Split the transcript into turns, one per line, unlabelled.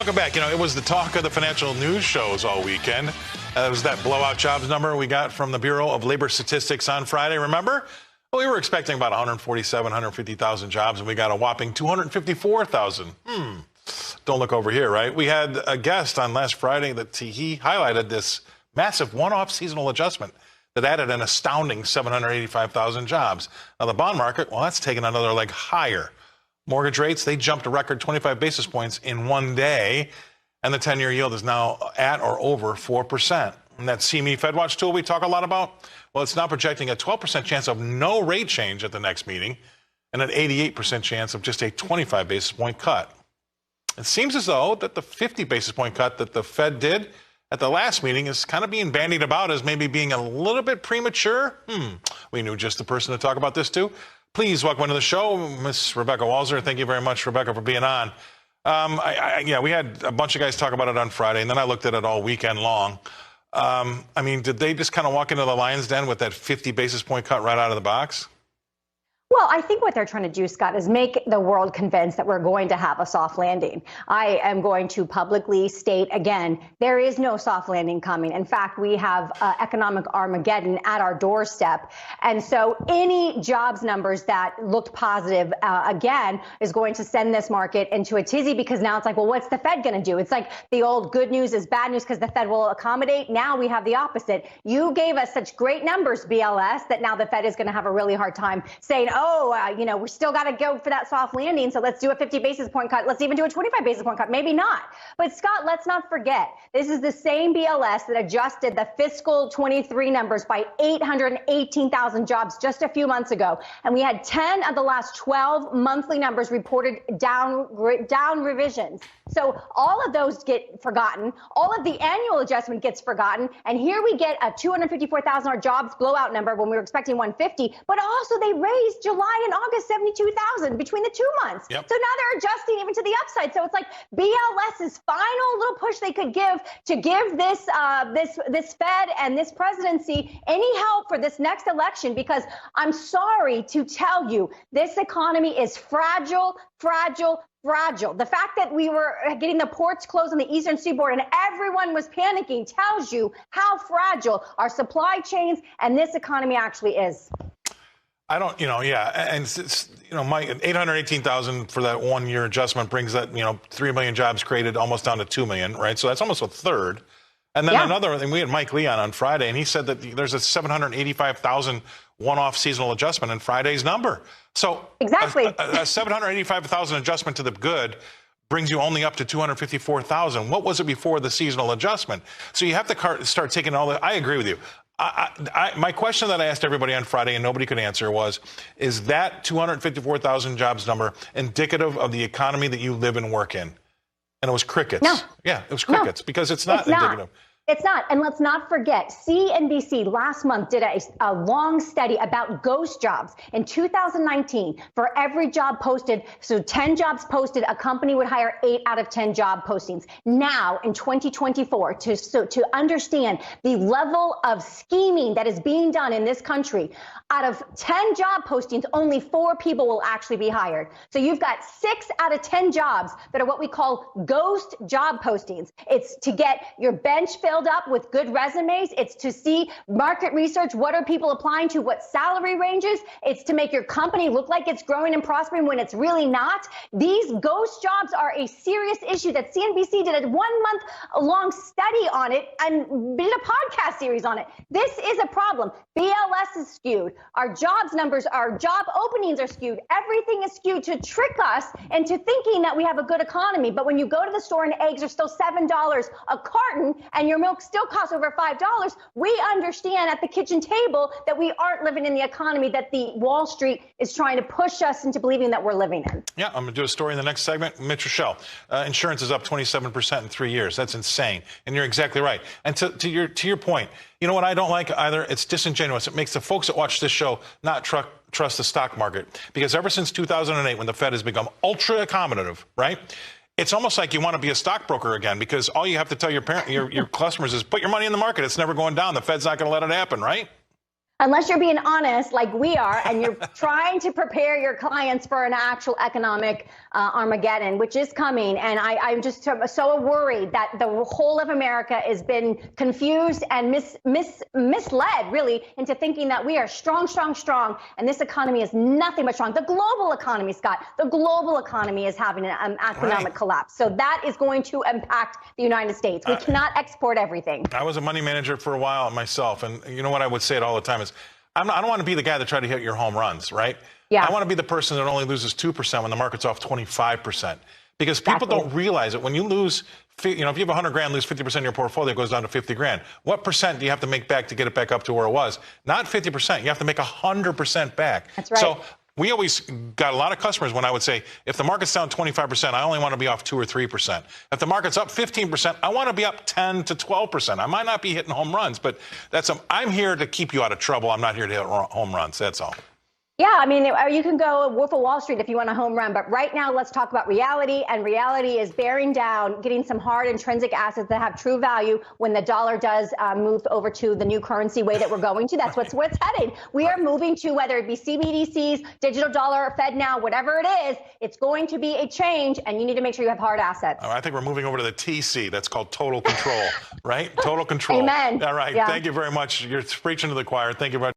Welcome back. It was the talk of the financial news shows all weekend. It was that blowout jobs number we got from the Bureau of Labor Statistics on Friday, remember? Well, we were expecting about 147, 150,000 jobs, and we got a whopping 254,000. Don't look over here, right? We had a guest on last Friday that he highlighted this massive one-off seasonal adjustment that added an astounding 785,000 jobs. Now, the bond market, well, that's taken another leg higher. Mortgage rates, they jumped a record 25 basis points in one day, and the 10-year yield is now at or over 4%. And that CME FedWatch tool we talk a lot about, well, it's now projecting a 12% chance of no rate change at the next meeting and an 88% chance of just a 25 basis point cut. It seems as though that the 50 basis point cut that the Fed did at the last meeting is kind of being bandied about as maybe being a little bit premature. We knew just the person to talk about this to. Please welcome to the show, Miss Rebecca Walser. Thank you very much, Rebecca, for being on. We had a bunch of guys talk about it on Friday, and then I looked at it all weekend long. Did they just kind of walk into the lion's den with that 50 basis point cut right out of the box?
Well, I think what they're trying to do, Scott, is make the world convinced that we're going to have a soft landing. I am going to publicly state again, there is no soft landing coming. In fact, we have economic Armageddon at our doorstep. And so any jobs numbers that looked positive, again, is going to send this market into a tizzy because now it's like, well, what's the Fed going to do? It's like the old good news is bad news because the Fed will accommodate. Now we have the opposite. You gave us such great numbers, BLS, that now the Fed is going to have a really hard time saying, we still got to go for that soft landing. So let's do a 50 basis point cut. Let's even do a 25 basis point cut. Maybe not. But Scott, let's not forget, this is the same BLS that adjusted the fiscal 23 numbers by 818,000 jobs just a few months ago. And we had 10 of the last 12 monthly numbers reported down revisions. So all of those get forgotten. All of the annual adjustment gets forgotten. And here we get a 254,000 jobs blowout number when we were expecting 150. But also they raised July and August 72,000 between the 2 months.
Yep.
So now they're adjusting even to the upside. So it's like BLS's final little push they could give to give this Fed and this presidency any help for this next election, because I'm sorry to tell you, this economy is fragile. The fact that we were getting the ports closed on the eastern seaboard and everyone was panicking tells you how fragile our supply chains and this economy actually is.
I don't, and it's, Mike, 818,000 for that 1 year adjustment brings that, 3 million jobs created almost down to 2 million, right? So that's almost a third. And then another thing, we had Mike Leon on Friday, and he said that there's a 785,000 one-off seasonal adjustment in Friday's number. So
exactly
a 785,000 adjustment to the good brings you only up to 254,000. What was it before the seasonal adjustment? So you have to start taking all the. I agree with you. My question that I asked everybody on Friday and nobody could answer was, is that 254,000 jobs number indicative of the economy that you live and work in? And it was crickets.
No.
Yeah, it was crickets because it's not indicative.
It's not. And let's not forget, CNBC last month did a long study about ghost jobs. In 2019, for every job posted, so 10 jobs posted, a company would hire 8 out of 10 job postings. Now, in 2024, to understand the level of scheming that is being done in this country, out of 10 job postings, only 4 people will actually be hired. So you've got 6 out of 10 jobs that are what we call ghost job postings. It's to get your bench filled up with good resumes. It's to see market research. What are people applying to? What salary ranges? It's to make your company look like it's growing and prospering when it's really not. These ghost jobs are a serious issue that CNBC did a 1-month-long study on it and did a podcast series on it. This is a problem. BLS is skewed. Our jobs numbers, our job openings are skewed. Everything is skewed to trick us into thinking that we have a good economy. But when you go to the store and eggs are still $7 a carton and your milk still costs over $5, we understand at the kitchen table that we aren't living in the economy that the Wall Street is trying to push us into believing that we're living in.
Yeah, I'm going to do a story in the next segment. Mitch Rochelle, insurance is up 27% in 3 years. That's insane. And you're exactly right. And to your point, you know what I don't like either? It's disingenuous. It makes the folks that watch this show not trust the stock market. Because ever since 2008, when the Fed has become ultra accommodative, right? It's almost like you want to be a stockbroker again, because all you have to tell your customers is put your money in the market. It's never going down. The Fed's not going to let it happen, right?
unless you're being honest like we are, and you're trying to prepare your clients for an actual economic Armageddon, which is coming. And I'm just so worried that the whole of America has been confused and misled, really, into thinking that we are strong, and this economy is nothing but strong. The global economy, Scott, the global economy is having an economic collapse. So that is going to impact the United States. We cannot export everything.
I was a money manager for a while myself, and you know what I would say it all the time is, I don't want to be the guy that tried to hit your home runs, right?
Yeah.
I want to be the person that only loses 2% when the market's off 25%. Because people don't realize it. When you lose, if you have 100 grand, lose 50% of your portfolio, it goes down to 50 grand. What percent do you have to make back to get it back up to where it was? Not 50%. You have to make 100% back.
That's right.
So we always got a lot of customers when I would say, if the market's down 25%, I only want to be off 2 or 3%. If the market's up 15%, I want to be up 10 to 12%. I might not be hitting home runs, but I'm here to keep you out of trouble. I'm not here to hit home runs. That's all.
Yeah, I mean, you can go Wolf of Wall Street if you want a home run, but right now let's talk about reality, and reality is bearing down, getting some hard intrinsic assets that have true value when the dollar does move over to the new currency way that we're going to. That's what's headed. We are moving to, whether it be CBDCs, digital dollar, Fed now, whatever it is, it's going to be a change, and you need to make sure you have hard assets.
I think we're moving over to the TC. That's called total control, right? Total control.
Amen.
All right.
Yeah.
Thank you very much. You're preaching to the choir. Thank you very much.